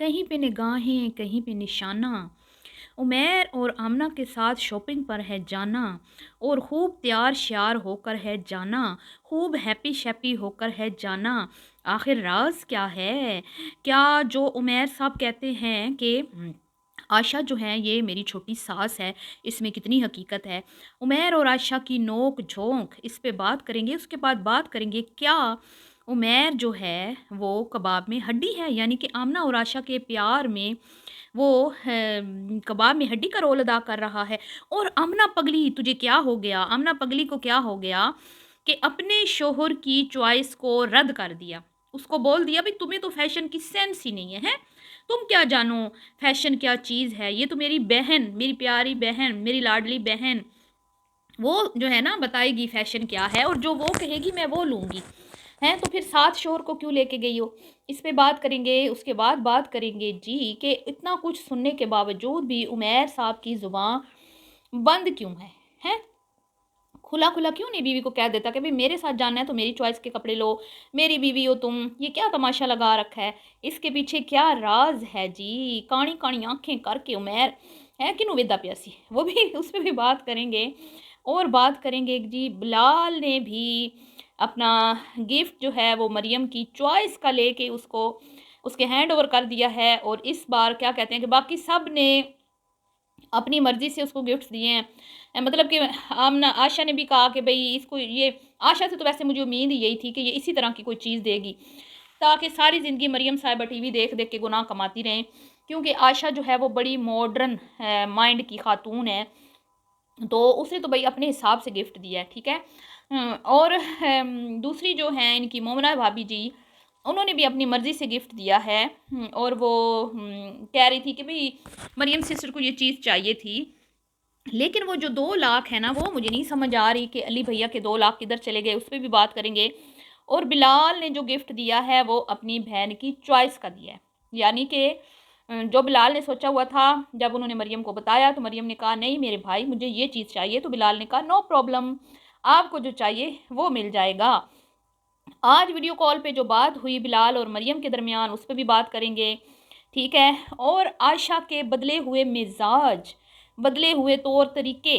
कहीं पे निगाहें कहीं पे निशाना। उमैर और आमना के साथ शॉपिंग पर है जाना, और खूब तैयार श्यार होकर है जाना, खूब हैप्पी शैप्पी होकर है जाना। आखिर राज क्या है? क्या जो उमैर साहब कहते हैं कि आशा जो है ये मेरी छोटी सास है, इसमें कितनी हकीकत है? उमैर और आशा की नोक झोंक, इस पे बात करेंगे। उसके बाद बात करेंगे, क्या उमैर जो है वो कबाब में हड्डी है, यानी कि आमना और आशा के प्यार में वो कबाब में हड्डी का रोल अदा कर रहा है। और आमना पगली, तुझे क्या हो गया? आमना पगली को क्या हो गया कि अपने शोहर की चॉइस को रद्द कर दिया। उसको बोल दिया, भाई तुम्हें तो फैशन की सेंस ही नहीं है, हैं? तुम क्या जानो फैशन क्या चीज़ है? ये तो मेरी बहन, मेरी प्यारी बहन, मेरी लाडली बहन, वो जो है ना बताएगी फैशन क्या है, और जो वो कहेगी मैं वो लूँगी। हैं, तो फिर साथ शोहर को क्यों लेके गई हो? इस पे बात करेंगे। उसके बाद बात करेंगे जी कि इतना कुछ सुनने के बावजूद भी उमैर साहब की ज़ुबान बंद क्यों है? हैं? खुला खुला क्यों नहीं बीवी को कह देता कि भाई मेरे साथ जाना है तो मेरी चॉइस के कपड़े लो, मेरी बीवी हो तुम, ये क्या तमाशा लगा रखा है? इसके पीछे क्या राज है जी? काणी काणी आंखें करके उमैर है कि वेदा प्यासी, वो भी उस पर भी बात करेंगे। और बात करेंगे जी, बिलाल ने भी अपना गिफ्ट जो है वो मरियम की चॉइस का लेके उसको उसके हैंड ओवर कर दिया है, और इस बार क्या कहते हैं कि बाकी सब ने अपनी मर्ज़ी से उसको गिफ्ट्स दिए हैं। मतलब कि आमना आशा ने भी कहा कि भई इसको ये, आशा से तो वैसे मुझे उम्मीद ही यही थी कि ये इसी तरह की कोई चीज़ देगी, ताकि सारी ज़िंदगी मरियम साहिबा टीवी देख-देख के गुनाह कमाती रहें। क्योंकि आशा जो है वो बड़ी मॉडर्न माइंड की खातून है, तो उसने तो भई अपने हिसाब से गिफ्ट दिया है, ठीक है? और दूसरी जो हैं इनकी मोमना भाभी जी, उन्होंने भी अपनी मर्ज़ी से गिफ्ट दिया है। और वो कह रही थी कि भई मरियम सिस्टर को ये चीज़ चाहिए थी। लेकिन वो जो 2 लाख है ना, वो मुझे नहीं समझ आ रही कि अली भैया के 2 लाख किधर चले गए, उस पे भी बात करेंगे। और बिलाल ने जो गिफ्ट दिया है वो अपनी बहन की चॉइस का दिया है। यानी कि जो बिलाल ने सोचा हुआ था, जब उन्होंने मरियम को बताया तो मरियम ने कहा नहीं मेरे भाई मुझे ये चीज़ चाहिए, तो बिलाल ने कहा नो प्रॉब्लम, आपको जो चाहिए वो मिल जाएगा। आज वीडियो कॉल पे जो बात हुई बिलाल और मरियम के दरमियान, उस पे भी बात करेंगे, ठीक है? और आयशा के बदले हुए मिजाज, बदले हुए तौर तरीके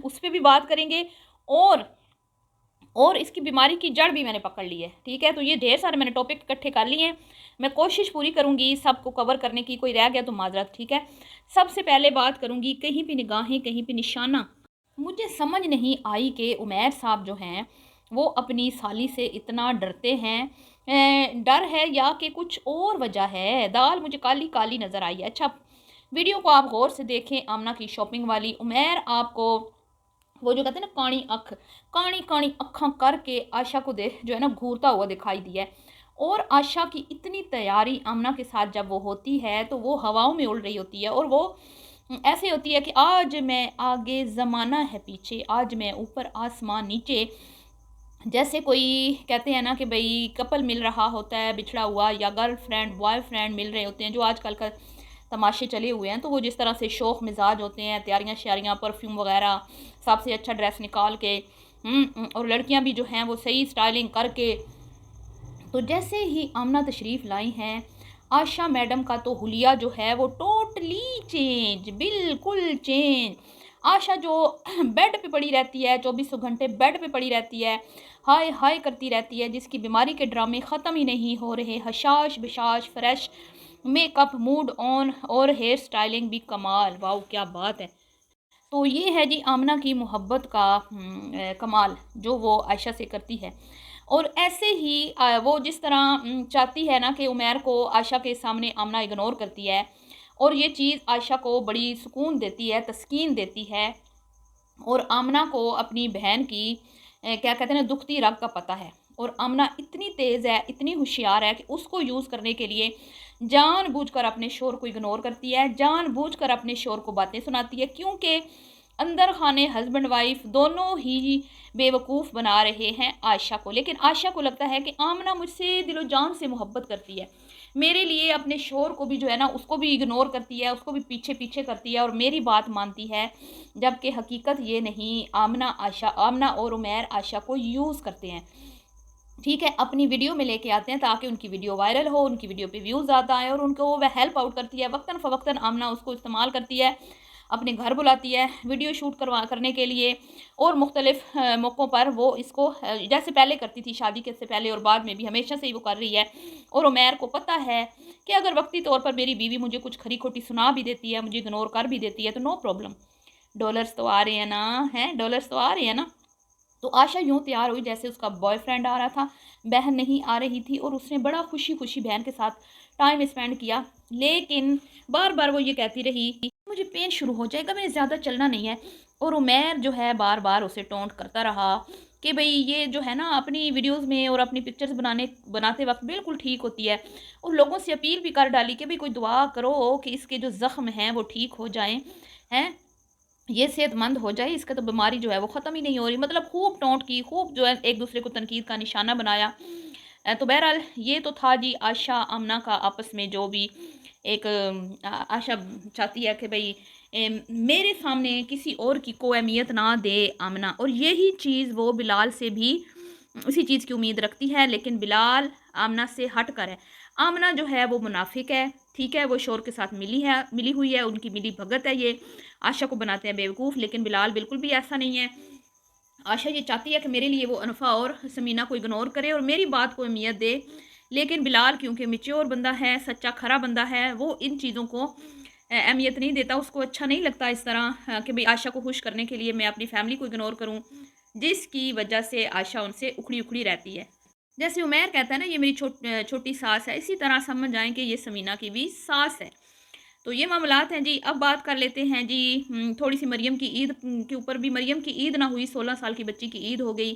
उस पे भी बात करेंगे। और इसकी बीमारी की जड़ भी मैंने पकड़ ली है, ठीक है? तो ये ढेर सारे मैंने टॉपिक इकट्ठे कर लिए हैं। मैं कोशिश पूरी करूँगी सबको कवर करने की, कोई रह गया तो माजरत, ठीक है? सबसे पहले बात करूँगी, कहीं पे निगाहें कहीं पे निशाना। मुझे समझ नहीं आई कि उमैर साहब जो हैं वो अपनी साली से इतना डरते हैं। डर है या कि कुछ और वजह है? दाल मुझे काली काली नज़र आई है। अच्छा, वीडियो को आप गौर से देखें। आमना की शॉपिंग वाली उमैर आपको वो जो कहते हैं ना काणी काणी अक्खां करके आशा को देख जो है ना घूरता हुआ दिखाई दिया है। और आशा की इतनी तैयारी आमना के साथ जब वो होती है तो वो हवाओं में उड़ रही होती है, और वो ऐसे होती है कि आज मैं आगे ज़माना है पीछे, आज मैं ऊपर आसमान नीचे। जैसे कोई कहते हैं ना कि भई कपल मिल रहा होता है बिछड़ा हुआ, या गर्लफ्रेंड बॉयफ्रेंड मिल रहे होते हैं, जो आजकल का तमाशे चले हुए हैं, तो वो जिस तरह से शौक मिजाज होते हैं, तैयारियां श्यारियां, परफ्यूम वगैरह, सबसे अच्छा ड्रेस निकाल के, और लड़कियां भी जो हैं वो सही स्टाइलिंग करके। तो जैसे ही आमना तशरीफ़ लाई हैं, आशा मैडम का तो हुलिया जो है वो टोटली चेंज, बिल्कुल चेंज। आशा जो बेड पे पड़ी रहती है, चौबीसों घंटे बेड पे पड़ी रहती है, हाय हाय करती रहती है, जिसकी बीमारी के ड्रामे ख़त्म ही नहीं हो रहे, हशाश बिशाश फ्रेश मेकअप, मूड ऑन, और हेयर स्टाइलिंग भी कमाल। वाह क्या बात है! तो ये है जी आमना की मोहब्बत का कमाल, जो वो आयशा से करती है। और ऐसे ही वो जिस तरह चाहती है ना कि उमैर को आयशा के सामने आमना इग्नोर करती है, और ये चीज़ आयशा को बड़ी सुकून देती है, तस्कीन देती है। और आमना को अपनी बहन की क्या कहते हैं ना दुखती रग का पता है, और आमना इतनी तेज़ है, इतनी होशियार है कि उसको यूज़ करने के लिए जानबूझकर अपने शोर को इग्नोर करती है, जानबूझकर अपने शोर को बातें सुनाती है, क्योंकि अंदर खाने हस्बैंड वाइफ दोनों ही बेवकूफ़ बना रहे हैं आयशा को। लेकिन आयशा को लगता है कि आमना मुझसे दिलो जान से मोहब्बत करती है, मेरे लिए अपने शोर को भी जो है ना उसको भी इग्नोर करती है, उसको भी पीछे पीछे करती है और मेरी बात मानती है। जबकि हकीकत ये नहीं, आमना और उमैर आयशा को यूज़ करते हैं। ठीक है, अपनी वीडियो में लेके आते हैं ताकि उनकी वीडियो वायरल हो, उनकी वीडियो पे व्यूज़ ज़्यादा आएँ और उनको वह हेल्प आउट करती है। वक़्तन-फ़वक़्तन आमना उसको इस्तेमाल करती है, अपने घर बुलाती है, वीडियो शूट करने के लिए और मुख्तलिफ़ मौक़ों पर वो इसको जैसे पहले करती थी शादी के से पहले और बाद में भी हमेशा से ही वो कर रही है। और उमैर को पता है कि अगर वक़्ती तौर पर मेरी बीवी मुझे कुछ खरी-खोटी सुना भी देती है, मुझे इग्नोर कर भी देती है तो नो प्रॉब्लम। डॉलर्स तो आ रहे हैं ना, हैं? डॉलर्स तो आ रहे हैं ना। तो आशा यूँ तैयार हुई जैसे उसका बॉयफ्रेंड आ रहा था, बहन नहीं आ रही थी और उसने बड़ा खुशी-खुशी बहन के साथ टाइम स्पेंड किया। लेकिन बार-बार वो ये कहती रही कि मुझे पेन शुरू हो जाएगा, मैंने ज़्यादा चलना नहीं है। और उमैर जो है बार-बार उसे टोंट करता रहा कि भई ये जो है ना अपनी वीडियोज़ में और अपनी पिक्चर्स बनाते वक़्त बिल्कुल ठीक होती है। और लोगों से अपील भी कर डाली कि भई कोई दुआ करो कि इसके जो ज़ख्म हैं वो ठीक हो जाएँ, हैं? ये सेहतमंद हो जाए, इसका तो बीमारी जो है वो ख़त्म ही नहीं हो रही। मतलब खूब टोंट की, खूब जो है एक-दूसरे को तनकीद का निशाना बनाया। तो बहरहाल ये तो था जी आशा आमना का आपस में जो भी एक आशा चाहती है कि भई मेरे सामने किसी और की को अहमियत ना दे आमना, और यही चीज़ वो बिलाल से भी उसी चीज़ की उम्मीद रखती है, लेकिन बिलाल आमना से हट कर है। आमना जो है वो मुनाफ़िक है, ठीक है? वो शोर के साथ मिली हुई है, उनकी मिली भगत है ये। आशा को बनाते हैं बेवकूफ़, लेकिन बिलाल बिल्कुल भी ऐसा नहीं है। आशा ये चाहती है कि मेरे लिए वो अनफ़ा और समीना को इग्नोर करे और मेरी बात को अहमियत दे। लेकिन बिलाल क्योंकि मैच्योर बंदा है, सच्चा खरा बंदा है, वो इन चीज़ों को अहमियत नहीं देता। उसको अच्छा नहीं लगता इस तरह कि भई आशा को खुश करने के लिए मैं अपनी फ़ैमिली को इग्नोर करूँ, जिसकी वजह से आशा उनसे उखड़ी-उखड़ी रहती है। जैसे उमैर कहता है ना ये मेरी छोटी सास है, इसी तरह समझ जाएँ कि ये समीना की भी सास है। तो ये मामलात हैं जी। अब बात कर लेते हैं जी थोड़ी-सी मरियम की ईद के ऊपर भी। मरियम की ईद ना हुई, 16 साल की बच्ची की ईद हो गई।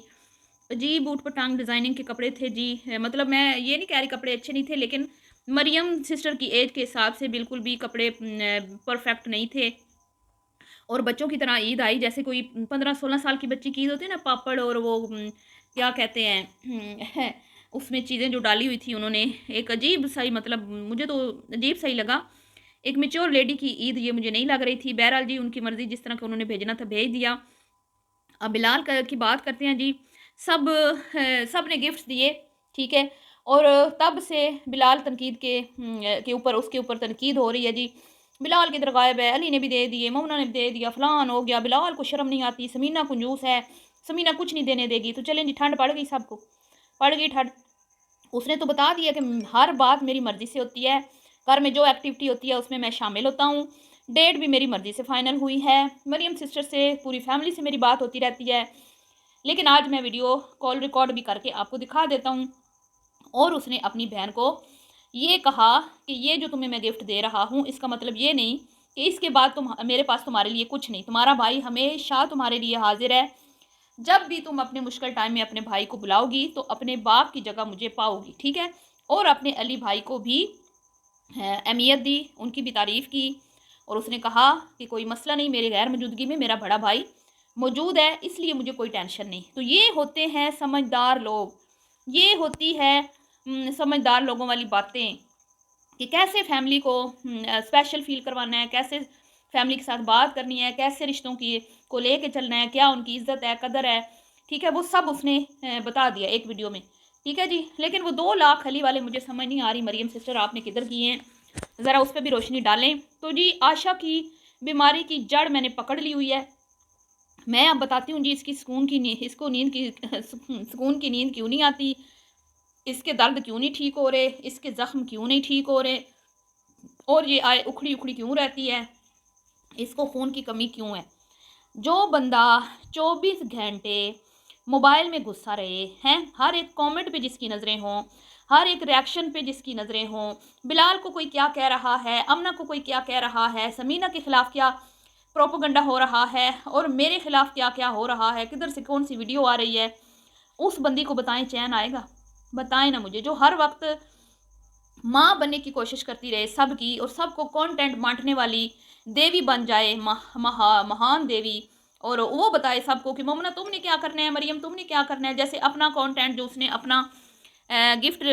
अजीब ऊट-पटांग डिज़ाइनिंग के कपड़े थे जी। मतलब मैं ये नहीं कह रही कपड़े अच्छे नहीं थे, लेकिन मरियम सिस्टर की एज के हिसाब से बिल्कुल भी कपड़े परफेक्ट नहीं थे। और बच्चों की तरह ईद आई जैसे कोई 15-16 साल की बच्ची की ईद होती है ना, पापड़ और वो क्या कहते हैं उसमें चीज़ें जो डाली हुई थी उन्होंने, एक अजीब सा ही, मतलब मुझे तो अजीब सा ही लगा। एक मैच्योर लेडी की ईद ये मुझे नहीं लग रही थी। बहरहाल जी उनकी मर्ज़ी, जिस तरह का उन्होंने भेजना था भेज दिया। अब बिलाल की बात करते हैं जी। सब ने गिफ्ट्स दिए, ठीक है? और तब से बिलाल तनकीद के ऊपर, उसके ऊपर तनकीद हो रही है जी। बिलाल किधर गायब है? अली ने भी दे दिए, मोमना ने भी दे दिया, फलान हो गया, बिलाल को शर्म नहीं आती, समीना कंजूस है, समीना कुछ नहीं देने देगी। तो चलें जी, ठंड पड़ गई सबको, पड़ गई ठंड। उसने तो बता दिया कि हर बात मेरी मर्ज़ी से होती है, घर में जो एक्टिविटी होती है उसमें मैं शामिल होता हूँ। डेट भी मेरी मर्ज़ी से फ़ाइनल हुई है। मरियम सिस्टर से, पूरी फैमिली से मेरी बात होती रहती है। लेकिन आज मैं वीडियो कॉल रिकॉर्ड भी करके आपको दिखा देता हूँ। और उसने अपनी बहन को ये कहा कि ये जो तुम्हें मैं गिफ्ट दे रहा हूँ, इसका मतलब ये नहीं कि इसके बाद मेरे पास तुम्हारे लिए कुछ नहीं। तुम्हारा भाई हमेशा तुम्हारे लिए हाज़िर है। जब भी तुम अपने मुश्किल टाइम में अपने भाई को बुलाओगी तो अपने बाप की जगह मुझे पाओगी, ठीक है? और अपने अली भाई को भी अहमियत दी, उनकी भी तारीफ़ की। और उसने कहा कि कोई मसला नहीं, मेरे गैर मौजूदगी में मेरा बड़ा भाई मौजूद है, इसलिए मुझे कोई टेंशन नहीं। तो ये होते हैं समझदार लोग, ये होती है समझदार लोगों वाली बातें कि कैसे फैमिली को स्पेशल फ़ील करवाना है, कैसे फैमिली के साथ बात करनी है, कैसे रिश्तों की को लेके चलना है, क्या उनकी इज़्ज़त है, कदर है, ठीक है? वो सब उसने बता दिया एक वीडियो में, ठीक है जी? लेकिन वो 2 लाख अली वाले मुझे समझ नहीं आ रही, मरियम सिस्टर आपने किधर किए हैं? ज़रा उस पे भी रोशनी डालें। तो जी आशा की बीमारी की जड़ मैंने पकड़ ली हुई है। मैं अब बताती हूँ जी इसकी इसको नींद की सुकून की नींद क्यों नहीं आती, इसके दर्द क्यों नहीं ठीक हो रहे, इसके ज़ख्म क्यों नहीं ठीक हो रहे, और ये आए उखड़ी-उखड़ी क्यों रहती है, इसको खून की कमी क्यों है। जो बंदा 24 घंटे मोबाइल में घुसा रहे हैं, हर एक कमेंट पे जिसकी नज़रें हों, हर एक रिएक्शन पे जिसकी नज़रें हों, बिलाल को कोई क्या कह रहा है, अमना को कोई क्या कह रहा है, समीना के ख़िलाफ़ क्या प्रोपेगेंडा हो रहा है और मेरे ख़िलाफ़ क्या-क्या हो रहा है, किधर से कौन सी वीडियो आ रही है, उस बंदी को बताएं चैन आएगा? बताएं ना मुझे, जो हर वक्त माँ बनने की कोशिश करती रहे सबकी और सबको कंटेंट बांटने वाली देवी बन जाए, महान देवी, और वो बताए सबको कि मोमना तुमने क्या करना है, मरियम तुमने क्या करना है। जैसे अपना कंटेंट जो उसने अपना गिफ्ट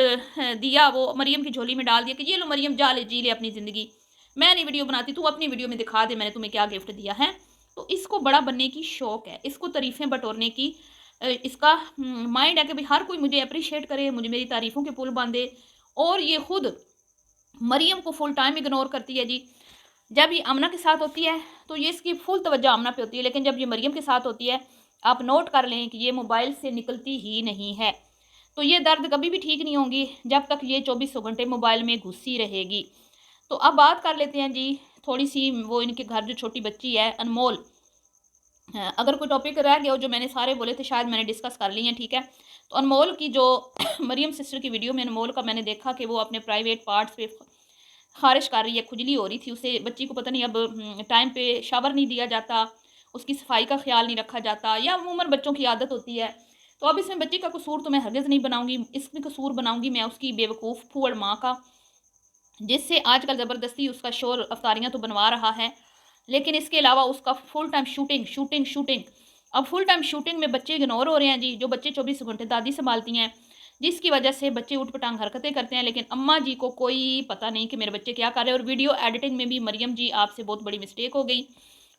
दिया वो मरियम की झोली में डाल दिया कि ये लो मरियम, जा ले जी ले अपनी ज़िंदगी, मैं नहीं वीडियो बनाती, तू अपनी वीडियो में दिखा दे मैंने तुम्हें क्या गिफ्ट दिया है। तो इसको बड़ा बनने की शौक है, इसको तारीफ़ें बटोरने की इसका माइंड है कि भाई हर कोई मुझे अप्रिशिएट करे, मुझे मेरी तारीफ़ों के पुल बांधे, और ये खुद मरियम को फुल टाइम इग्नोर करती है जी। जब ये आमना के साथ होती है तो ये इसकी फुल तवज्जो आमना पे होती है, लेकिन जब ये मरियम के साथ होती है, आप नोट कर लें कि ये मोबाइल से निकलती ही नहीं है। तो ये दर्द कभी भी ठीक नहीं होंगी जब तक ये 24 घंटे मोबाइल में घुसी रहेगी। तो अब बात कर लेते हैं जी थोड़ी सी, वो इनके घर जो छोटी बच्ची है अनमोल। अगर कोई टॉपिक रह गया हो जो मैंने सारे बोले थे शायद मैंने डिस्कस कर लिए हैं, ठीक है। तो अनमोल की जो मरियम सिस्टर की वीडियो में अनमोल का मैंने देखा कि वो अपने प्राइवेट पार्ट्स पे ख़ारिश कर रही है, खुजली हो रही थी उसे, बच्ची को पता नहीं अब टाइम पे शावर नहीं दिया जाता, उसकी सफाई का ख्याल नहीं रखा जाता, या अमूमन बच्चों की आदत होती है। तो अब इसमें बच्ची का कसूर तो मैं हरगिज़ नहीं बनाऊंगी, इसमें कसूर बनाऊंगी मैं उसकी बेवकूफ़ फूअड़ माँ का, जिससे आजकल ज़बरदस्ती उसका शोर अफ्तारियाँ तो बनवा रहा है, लेकिन इसके अलावा उसका full time shooting shooting shooting. अब फुल टाइम शूटिंग में बच्चे इग्नोर हो रहे हैं जी, जो बच्चे 24 घंटे दादी संभालती हैं, जिसकी वजह से बच्चे उठ-पटांग हरकतें करते हैं, लेकिन अम्मा जी को कोई पता नहीं कि मेरे बच्चे क्या कर रहे हैं। और वीडियो एडिटिंग में भी मरियम जी आपसे बहुत बड़ी मिस्टेक हो गई,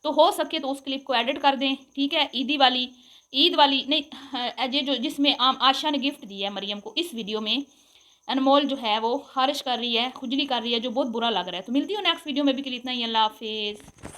तो हो सके तो उस क्लिप को एडिट कर दें, ठीक है। ईद वाली नहीं, ये जो जिसमें आशा ने गिफ्ट दिया है मरियम को, इस वीडियो में अनमोल जो है वो ख़ारिश कर रही है, खुजली कर रही है, जो बहुत बुरा लग रहा है। तो मिलती हूँ नेक्स्ट वीडियो में, भी के लिए इतना ही। अल्लाह हाफ़िज़।